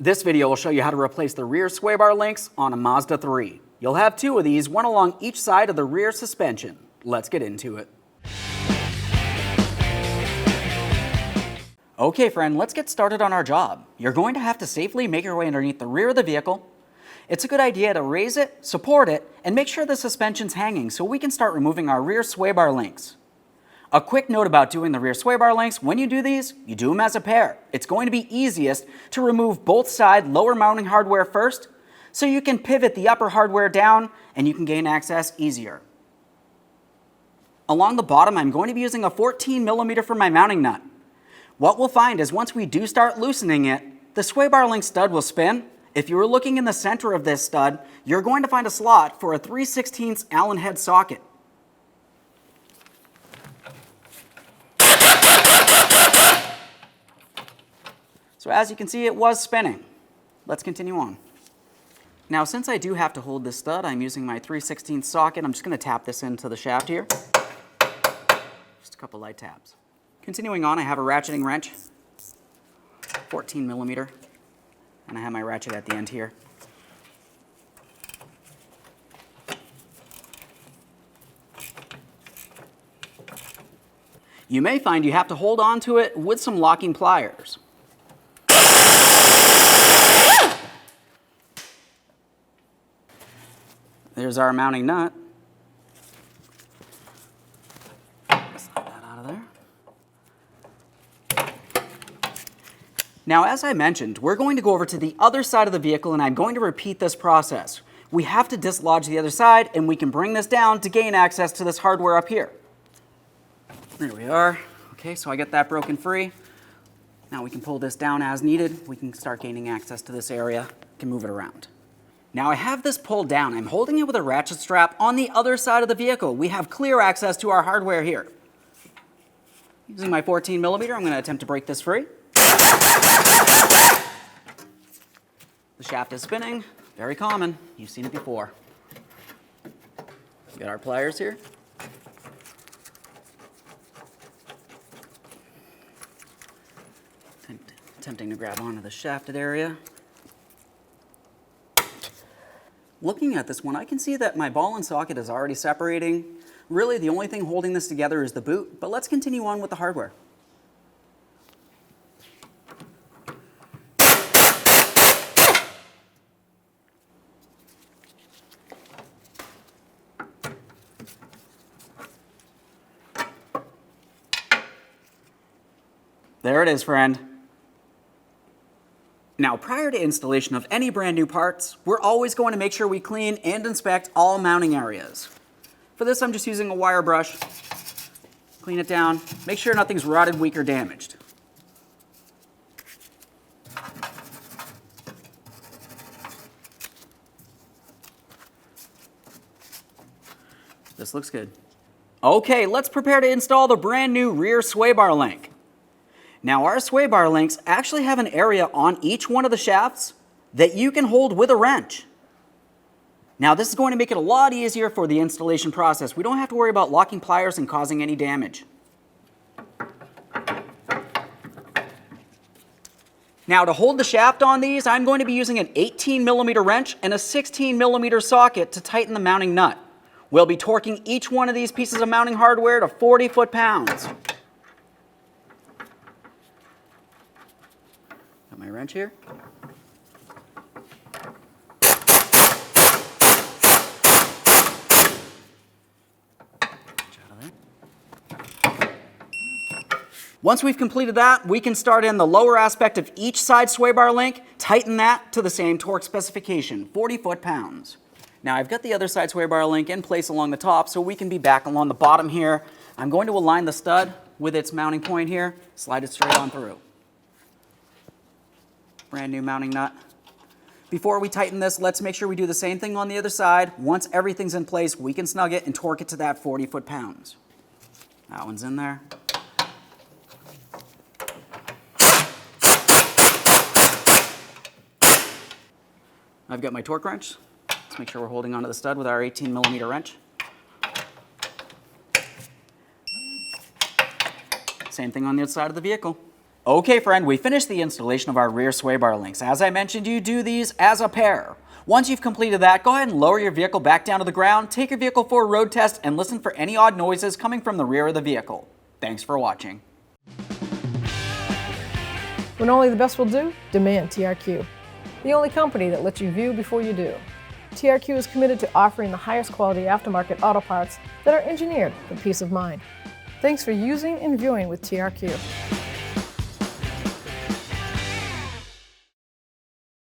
This video will show you how to replace the rear sway bar links on a Mazda 3. You'll have two of these, one along each side of the rear suspension. Let's get into it. Okay friend, let's get started on our job. You're going to have to safely make your way underneath the rear of the vehicle. It's a good idea to raise it, support it, and make sure the suspension's hanging so we can start removing our rear sway bar links. A quick note about doing the rear sway bar links: when you do these, you do them as a pair. It's going to be easiest to remove both side lower mounting hardware first, so you can pivot the upper hardware down and you can gain access easier. Along the bottom, I'm going to be using a 14mm for my mounting nut. What we'll find is once we do start loosening it, the sway bar link stud will spin. If you were looking in the center of this stud, you're going to find a slot for a 3/16 Allen head socket. So as you can see, it was spinning. Let's continue on. Now, since I do have to hold this stud, I'm using my 3/16 socket. I'm just going to tap this into the shaft here. Just a couple light taps. Continuing on, I have a ratcheting wrench, 14mm, and I have my ratchet at the end here. You may find you have to hold on to it with some locking pliers. There's our mounting nut. Slide that out of there. Now, as I mentioned, we're going to go over to the other side of the vehicle and I'm going to repeat this process. We have to dislodge the other side and we can bring this down to gain access to this hardware up here. There we are. Okay, so I get that broken free. Now we can pull this down as needed. We can start gaining access to this area, can move it around. Now I have this pulled down. I'm holding it with a ratchet strap on the other side of the vehicle. We have clear access to our hardware here. Using my 14mm, I'm going to attempt to break this free. The shaft is spinning. Very common. You've seen it before. We got our pliers here. Attempting to grab onto the shafted area. Looking at this one, I can see that my ball and socket is already separating. Really, the only thing holding this together is the boot, but let's continue on with the hardware. There it is, friend. Now, prior to installation of any brand new parts, we're always going to make sure we clean and inspect all mounting areas. For this, I'm just using a wire brush. Clean it down, make sure nothing's rotted, weak, or damaged. This looks good. Okay, let's prepare to install the brand new rear sway bar link. Now, our sway bar links actually have an area on each one of the shafts that you can hold with a wrench. Now, this is going to make it a lot easier for the installation process. We don't have to worry about locking pliers and causing any damage. Now, to hold the shaft on these, I'm going to be using an 18mm wrench and a 16mm socket to tighten the mounting nut. We'll be torquing each one of these pieces of mounting hardware to 40 foot-pounds. Got my wrench here. Once we've completed that, we can start in the lower aspect of each side sway bar link, tighten that to the same torque specification, 40 foot-pounds. Now I've got the other side sway bar link in place along the top, so we can be back along the bottom here. I'm going to align the stud with its mounting point here, slide it straight on through. Brand new mounting nut. Before we tighten this, let's make sure we do the same thing on the other side. Once everything's in place, we can snug it and torque it to that 40 foot-pounds. That one's in there. I've got my torque wrench. Let's make sure we're holding onto the stud with our 18mm wrench. Same thing on the outside of the vehicle. Okay friend, we finished the installation of our rear sway bar links. As I mentioned, you do these as a pair. Once you've completed that, go ahead and lower your vehicle back down to the ground, take your vehicle for a road test, and listen for any odd noises coming from the rear of the vehicle. Thanks for watching. When only the best will do, demand TRQ. The only company that lets you view before you do. TRQ is committed to offering the highest quality aftermarket auto parts that are engineered for peace of mind. Thanks for using and viewing with TRQ.